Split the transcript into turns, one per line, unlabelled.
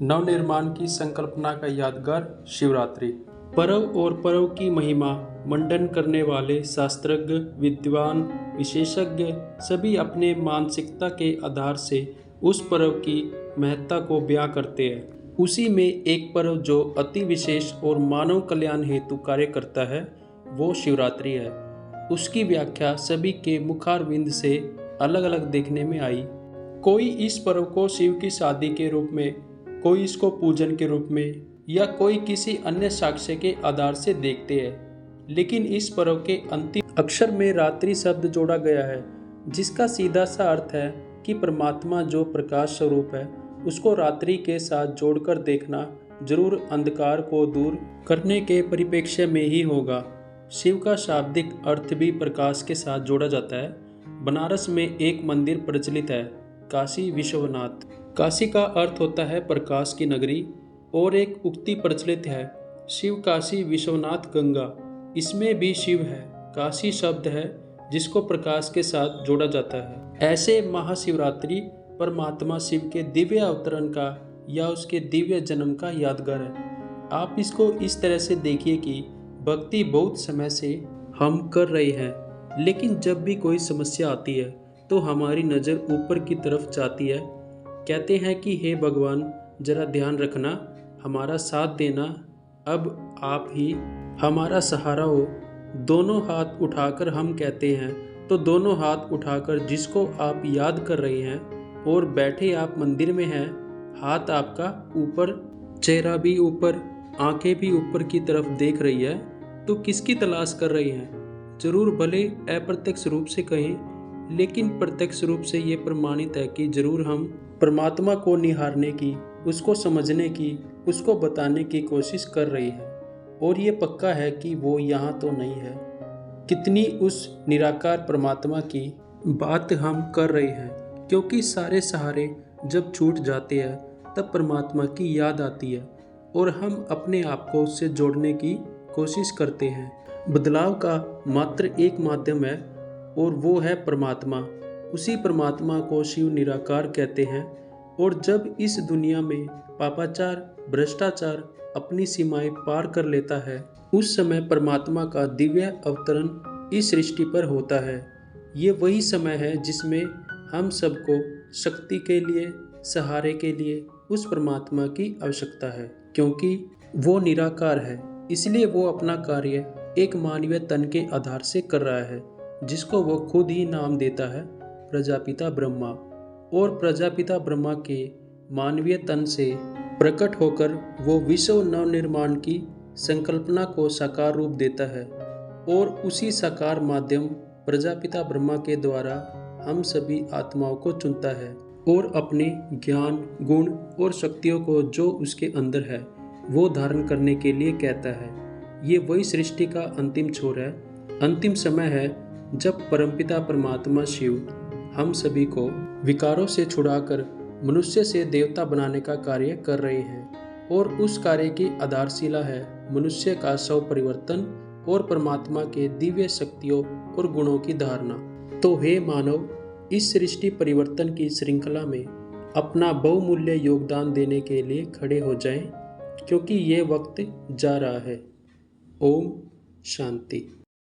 नवनिर्माण की संकल्पना का यादगार शिवरात्रि। पर्व और पर्व की महिमा मंडन करने वाले शास्त्रज्ञ, विद्वान, विशेषज्ञ सभी अपने मानसिकता के आधार से उस पर्व की महत्ता को बयां करते हैं। उसी में एक पर्व जो अति विशेष और मानव कल्याण हेतु कार्य करता है वो शिवरात्रि है। उसकी व्याख्या सभी के मुखारविंद से अलग अलग देखने में आई। कोई इस पर्व को शिव की शादी के रूप में, कोई इसको पूजन के रूप में या कोई किसी अन्य साक्ष्य के आधार से देखते हैं। लेकिन इस पर्व के अंतिम अक्षर में रात्रि शब्द जोड़ा गया है, जिसका सीधा सा अर्थ है कि परमात्मा जो प्रकाश स्वरूप है उसको रात्रि के साथ जोड़कर देखना जरूर अंधकार को दूर करने के परिप्रेक्ष्य में ही होगा। शिव का शाब्दिक अर्थ भी प्रकाश के साथ जोड़ा जाता है। बनारस में एक मंदिर प्रचलित है, काशी विश्वनाथ। काशी का अर्थ होता है प्रकाश की नगरी, और एक उक्ति प्रचलित है, शिव काशी विश्वनाथ गंगा। इसमें भी शिव है, काशी शब्द है जिसको प्रकाश के साथ जोड़ा जाता है। ऐसे महाशिवरात्रि परमात्मा शिव के दिव्य अवतरण का या उसके दिव्य जन्म का यादगार है। आप इसको इस तरह से देखिए कि भक्ति बहुत समय से हम कर रहे हैं, लेकिन जब भी कोई समस्या आती है तो हमारी नज़र ऊपर की तरफ जाती है। कहते हैं कि हे भगवान, जरा ध्यान रखना, हमारा साथ देना, अब आप ही हमारा सहारा हो। दोनों हाथ उठाकर हम कहते हैं, तो दोनों हाथ उठाकर जिसको आप याद कर रहे हैं और बैठे आप मंदिर में हैं, हाथ आपका ऊपर, चेहरा भी ऊपर, आंखें भी ऊपर की तरफ देख रही है, तो किसकी तलाश कर रही हैं? जरूर भले अप्रत्यक्ष रूप से कहें, लेकिन प्रत्यक्ष रूप से ये प्रमाणित है कि जरूर हम परमात्मा को निहारने की, उसको समझने की, उसको बताने की कोशिश कर रही है। और ये पक्का है कि वो यहाँ तो नहीं है। कितनी उस निराकार परमात्मा की बात हम कर रहे हैं, क्योंकि सारे सहारे जब छूट जाते हैं तब परमात्मा की याद आती है और हम अपने आप को उससे जोड़ने की कोशिश करते हैं। बदलाव का मात्र एक माध्यम है और वो है परमात्मा। उसी परमात्मा को शिव निराकार कहते हैं। और जब इस दुनिया में पापाचार, भ्रष्टाचार अपनी सीमाएं पार कर लेता है, उस समय परमात्मा का दिव्य अवतरण इस सृष्टि पर होता है। ये वही समय है जिसमें हम सबको शक्ति के लिए, सहारे के लिए उस परमात्मा की आवश्यकता है, क्योंकि वो निराकार है। इसलिए वो अपना कार्य एक मानवीय तन के आधार से कर रहा है, जिसको वो खुद ही नाम देता है प्रजापिता ब्रह्मा। और प्रजापिता ब्रह्मा के मानवीय तन से प्रकट होकर वो विश्व नवनिर्माण की संकल्पना को साकार रूप देता है, और उसी साकार माध्यम प्रजापिता ब्रह्मा के द्वारा हम सभी आत्माओं को चुनता है और अपने ज्ञान, गुण और शक्तियों को जो उसके अंदर है वो धारण करने के लिए कहता है। ये वही सृष्टि का अंतिम छोर है, अंतिम समय है जब परमपिता परमात्मा शिव हम सभी को विकारों से छुड़ाकर मनुष्य से देवता बनाने का कार्य कर रहे हैं। और उस कार्य की आधारशिला है मनुष्य का स्व परिवर्तन और परमात्मा के दिव्य शक्तियों और गुणों की धारणा। तो हे मानव, इस सृष्टि परिवर्तन की श्रृंखला में अपना बहुमूल्य योगदान देने के लिए खड़े हो जाएं, क्योंकि ये वक्त जा रहा है। ओम शांति।